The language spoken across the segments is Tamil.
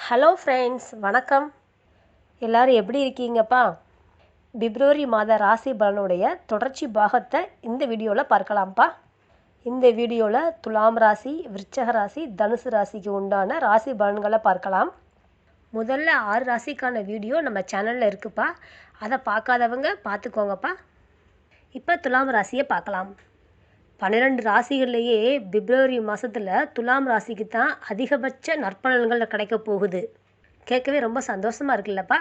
ஹலோ ஃப்ரெண்ட்ஸ், வணக்கம். எல்லோரும் எப்படி இருக்கீங்கப்பா? பிப்ரவரி மாத ராசி பலனுடைய தொடர்ச்சி பாகத்தை இந்த வீடியோவில் பார்க்கலாம்ப்பா. இந்த வீடியோவில் துலாம் ராசி, விருச்சக ராசி, தனுசு ராசிக்கு உண்டான ராசி பலன்களை பார்க்கலாம். முதல்ல 6 ராசிக்கான வீடியோ நம்ம சேனலில் இருக்குப்பா. அதை பார்க்காதவங்க பார்த்துக்கோங்கப்பா. இப்போ துலாம் ராசியை பார்க்கலாம். 12 ராசிகள்லேயே பிப்ரவரி மாதத்தில் துலாம் ராசிக்கு தான் அதிகபட்ச நற்பலன்கள் கிடைக்க போகுது. கேட்கவே ரொம்ப சந்தோஷமாக இருக்குல்லப்பா.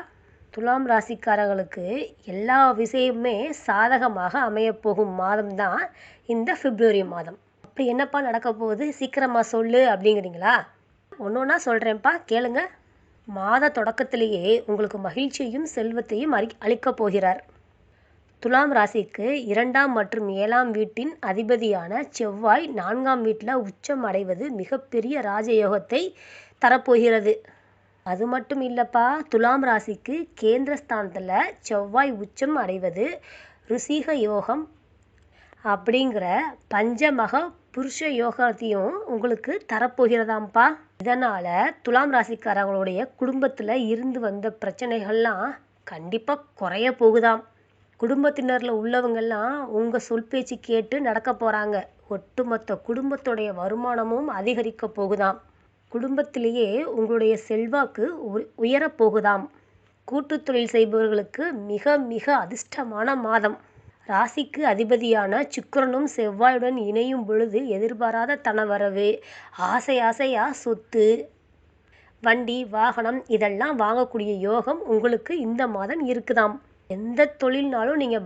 துலாம் ராசிக்காரங்களுக்கு எல்லா விஷயமுமே சாதகமாக அமையப்போகும் மாதம் தான் இந்த பிப்ரவரி மாதம். அப்படி என்னப்பா நடக்க போகுது, சீக்கிரமாக சொல்லு அப்படிங்கிறீங்களா? ஒன்று ஒன்றா சொல்கிறேன்ப்பா, கேளுங்க. மாத தொடக்கத்திலேயே உங்களுக்கு மகிழ்ச்சியையும் செல்வத்தையும் அளிக்கப் போகிறார். துலாம் ராசிக்கு 2ஆம் மற்றும் 7ஆம் வீட்டின் அதிபதியான செவ்வாய் 4ஆம் வீட்டில் உச்சம் அடைவது மிகப்பெரிய ராஜயோகத்தை தரப்போகிறது. அது மட்டும் இல்லைப்பா, துலாம் ராசிக்கு கேந்திரஸ்தானத்தில் செவ்வாய் உச்சம் அடைவது ருசிக யோகம் அப்படிங்கிற பஞ்சமக புருஷ யோகத்தையும் உங்களுக்கு தரப்போகிறதாம்ப்பா. இதனால் துலாம் ராசிக்காரங்களுடைய குடும்பத்தில் இருந்து வந்த பிரச்சனைகள்லாம் கண்டிப்பாக குறைய போகுதாம். குடும்பத்தினரில் உள்ளவங்கெல்லாம் உங்கள் சொல் பேச்சு கேட்டு நடக்க போகிறாங்க. ஒட்டுமொத்த குடும்பத்துடைய வருமானமும் அதிகரிக்க போகுதாம். குடும்பத்திலேயே உங்களுடைய செல்வாக்கு உயரப்போகுதாம். கூட்டு தொழில் செய்பவர்களுக்கு மிக மிக அதிர்ஷ்டமான மாதம். ராசிக்கு அதிபதியான சுக்கிரனும் செவ்வாயுடன் இணையும் பொழுது எதிர்பாராத தனவரவு, ஆசையாக சொத்து, வண்டி, வாகனம் இதெல்லாம் வாங்கக்கூடிய யோகம் உங்களுக்கு இந்த மாதம் இருக்குதாம். எந்த தொழில்னாலும் நீங்கள்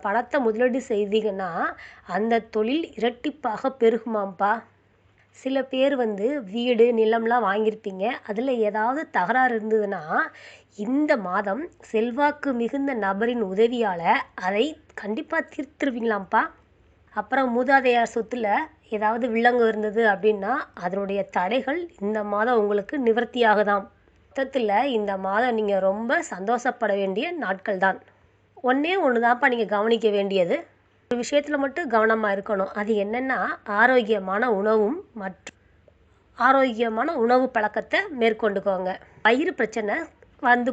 பணத்தை முதலீடு செய்தீங்கன்னா அந்த தொழில் இரட்டிப்பாக பெருகுமாம்ப்பா. சில பேர் வீடு, நிலம்லாம் வாங்கியிருப்பீங்க. அதில் ஏதாவது தகராறு இருந்ததுன்னா இந்த மாதம் செல்வாக்கு மிகுந்த நபரின் உதவியால் அதை கண்டிப்பாக தீர்த்துருவீங்களாம்ப்பா. அப்புறம் மூதாதையார் சொத்தில் ஏதாவது வில்லங்கு இருந்தது அப்படின்னா அதனுடைய தடைகள் இந்த மாதம் உங்களுக்கு நிவர்த்தியாகுதாம். மொத்தத்தில் இந்த மாதம் நீங்கள் ரொம்ப சந்தோஷப்பட வேண்டிய நாட்கள் தான். ஒன்று தான்ப்பா நீங்கள் கவனிக்க வேண்டியது. ஒரு விஷயத்தில் மட்டும் கவனமாக இருக்கணும். அது என்னென்னா ஆரோக்கியமான உணவு பழக்கத்தை மேற்கொண்டுக்கோங்க. வயிறு பிரச்சனை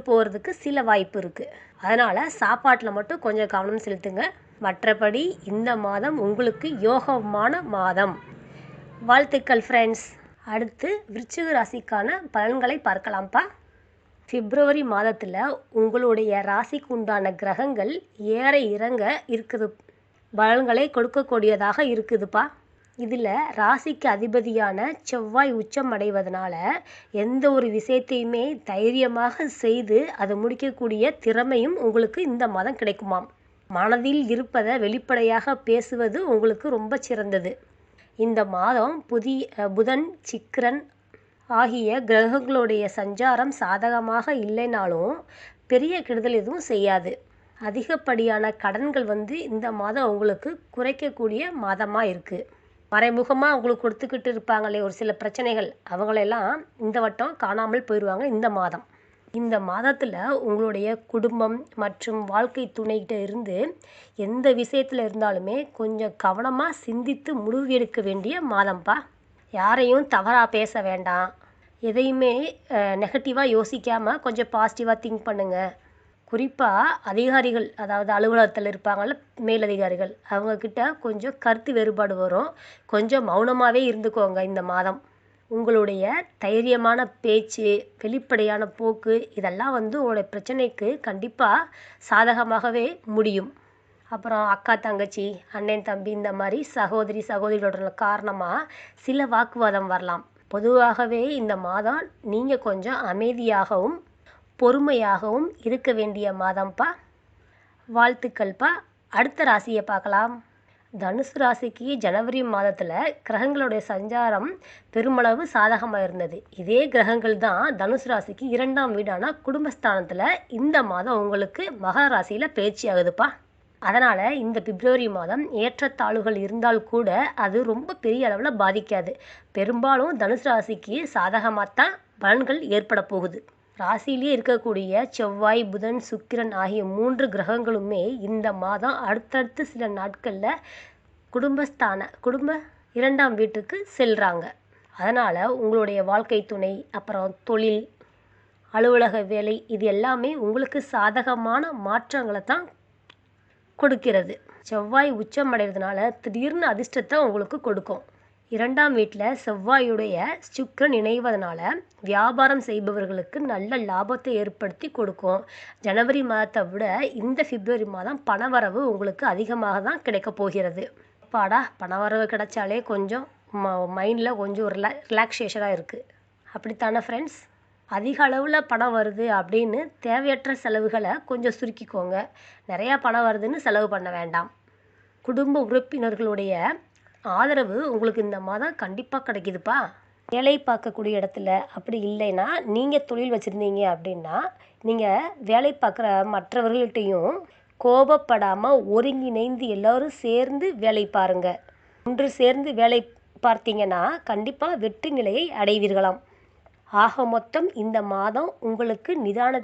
போகிறதுக்கு சில வாய்ப்பு இருக்குது. அதனால் சாப்பாட்டில் மட்டும் கொஞ்சம் கவனம் செலுத்துங்க. மற்றபடி இந்த மாதம் உங்களுக்கு யோகமான மாதம். வாழ்த்துக்கள் ஃப்ரெண்ட்ஸ். அடுத்து விருச்சிக ராசிக்கான பலன்களை பார்க்கலாம்ப்பா. பிப்ரவரி மாதத்தில் உங்களுடைய ராசிக்கு உண்டான கிரகங்கள் ஏற இறங்க இருக்குது, பலன்களை கொடுக்கக்கூடியதாக இருக்குதுப்பா. இதில் ராசிக்கு அதிபதியான செவ்வாய் உச்சம் அடைவதனால எந்த ஒரு விஷயத்தையுமே தைரியமாக செய்து அதை முடிக்கக்கூடிய திறமையும் உங்களுக்கு இந்த மாதம் கிடைக்குமாம். மனதில் இருப்பதை வெளிப்படையாக பேசுவது உங்களுக்கு ரொம்ப சிறந்தது. இந்த மாதம் புதன், சுக்கிரன் ஆகிய கிரகங்களுடைய சஞ்சாரம் சாதகமாக இல்லைனாலும் பெரிய கெடுதல் எதுவும் செய்யாது. அதிகப்படியான கடன்கள் இந்த மாதம் உங்களுக்கு குறைக்கக்கூடிய மாதமாக இருக்குது. மறைமுகமாக உங்களுக்கு கொடுத்துக்கிட்டு இருப்பாங்களே ஒரு சில பிரச்சனைகள், அவங்களெல்லாம் இந்த வட்டம் காணாமல் போயிடுவாங்க இந்த மாதம். இந்த மாதத்தில் உங்களுடைய குடும்பம் மற்றும் வாழ்க்கை துணைகிட்ட இருந்து எந்த விஷயத்தில் இருந்தாலுமே கொஞ்சம் கவனமாக சிந்தித்து முடிவு எடுக்க வேண்டிய மாதம்ப்பா. யாரையும் தவறாக பேச வேண்டாம். எதையுமே நெகட்டிவாக யோசிக்காமல் கொஞ்சம் பாசிட்டிவாக திங்க் பண்ணுங்கள். குறிப்பாக அதிகாரிகள், அதாவது அலுவலகத்தில் இருப்பாங்கள்ல மேலதிகாரிகள், அவங்கக்கிட்ட கொஞ்சம் கருத்து வேறுபாடு வரும். கொஞ்சம் மௌனமாகவே இருந்துக்கோங்க இந்த மாதம். உங்களுடைய தைரியமான பேச்சு, வெளிப்படையான போக்கு இதெல்லாம் உங்களுடைய பிரச்சனைக்கு கண்டிப்பாக சாதகமாகவே முடியும். அப்புறம் அக்கா தங்கச்சி, அண்ணன் தம்பி இந்த மாதிரி சகோதரிகளோட காரணமாக சில வாக்குவாதம் வரலாம். பொதுவாகவே இந்த மாதம் நீங்கள் கொஞ்சம் அமைதியாகவும் பொறுமையாகவும் இருக்க வேண்டிய மாதம்ப்பா. வாழ்த்துக்கள்ப்பா. அடுத்த ராசியை பார்க்கலாம். தனுசு ராசிக்கு ஜனவரி மாதத்தில் கிரகங்களுடைய சஞ்சாரம் பெருமளவு சாதகமாக இருந்தது. இதே கிரகங்கள் தான் தனுசு ராசிக்கு 2ஆம் வீடான குடும்பஸ்தானத்தில் இந்த மாதம் உங்களுக்கு மகர ராசியில் பயிற்சி ஆகுதுப்பா. அதனால் இந்த பிப்ரவரி மாதம் ஏற்றத்தாழ்வுகள் இருந்தால் கூட அது ரொம்ப பெரிய அளவில் பாதிக்காது. பெரும்பாலும் தனுசு ராசிக்கு சாதகமாகத்தான் பலன்கள் ஏற்பட போகுது. ராசியிலே இருக்கக்கூடிய செவ்வாய், புதன், சுக்கிரன் ஆகிய 3 கிரகங்களுமே இந்த மாதம் அடுத்தடுத்து சில நாட்களில் குடும்ப 2ஆம் வீட்டுக்கு செல்கிறாங்க. அதனால் உங்களுடைய வாழ்க்கை துணை, அப்புறம் தொழில், அலுவலக வேலை இது எல்லாமே உங்களுக்கு சாதகமான மாற்றங்களை தான் கொடுக்கிறது. செவ்வாய் உச்சம் அடைகிறதுனால திடீர்னு அதிர்ஷ்டத்தை உங்களுக்கு கொடுக்கும். 2ஆம் வீட்டில் செவ்வாயுடைய சுக்கிரன் இணைவதனால வியாபாரம் செய்பவர்களுக்கு நல்ல லாபத்தை ஏற்படுத்தி கொடுக்கும். ஜனவரி மாதத்தை விட இந்த பிப்ரவரி மாதம் பணவரவு உங்களுக்கு அதிகமாக தான் கிடைக்க போகிறது. அப்பாடா, பணவரவு கிடைச்சாலே கொஞ்சம் மைண்டில் கொஞ்சம் ரிலாக்ஸேஷனாக இருக்குது. அப்படித்தானே ஃப்ரெண்ட்ஸ்? அதிக அளவில் பணம் வருது அப்படின்னு தேவையற்ற செலவுகளை கொஞ்சம் சுருக்கிக்கோங்க. நிறையா பணம் வருதுன்னு செலவு பண்ண வேண்டாம். குடும்ப உறுப்பினர்களுடைய ஆதரவு உங்களுக்கு இந்த மாதம் கண்டிப்பாக கிடைக்குதுப்பா. வேலை பார்க்கக்கூடிய இடத்துல அப்படி இல்லைன்னா, நீங்கள் தொழில் வச்சுருந்தீங்க அப்படின்னா, நீங்கள் வேலை பார்க்குற மற்றவர்கள்ட்டையும் கோபப்படாமல் ஒருங்கிணைந்து எல்லோரும் சேர்ந்து வேலை பாருங்க. ஒன்று சேர்ந்து வேலை பார்த்தீங்கன்னா கண்டிப்பாக வெற்றி நிலையை அடைவீர்களாம். ஆக மொத்தம் இந்த மாதம் உங்களுக்கு நிதான